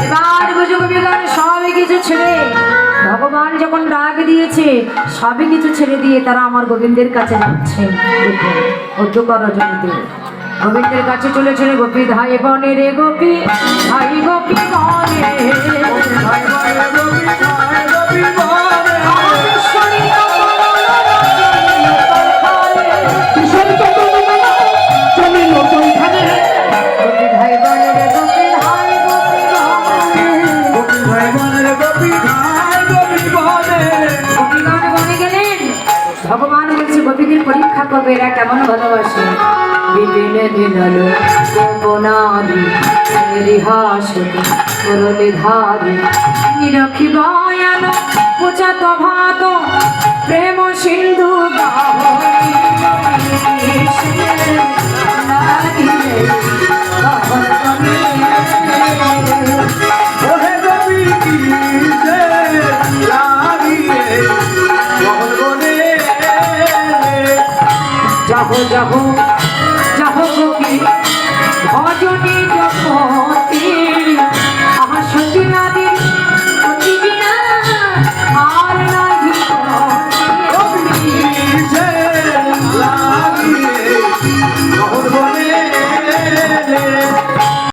এবার বুঝো কবিগণ সবই কিছু ছেড়ে ভগবান যখন ডাক দিয়েছে সবই কিছু ছেড়ে দিয়ে তারা আমার গোবিন্দের কাছে যাচ্ছে। অধ্যকর রজনীতে গোবিন্দের কাছে চলে চলে গোপী ধাই বনে রে গোপী ধাই গোপী বনে ধাই বনে গোপী ধাই গোপী বনে ঈশ্বরী কিশোরী তো তুমি লোকই খাবে গোপী ধাই বনে রে গোপী ধাই গোপী বনে গোপী ধাই বনে রে গোপী ধাই গোপী বনে গোপীগণ বনে গেলেন। ভগবান বলছে গোপীদের পরীক্ষা করবে এরা কেমন ভালোবাসে। বিপিনে দিনলো গোপনাদি রিহাসতি করলে ধারি নিরখি বয়ান পূজাত ভাত প্রেম সিন্ধু যাহো যাহো যাহো গোপী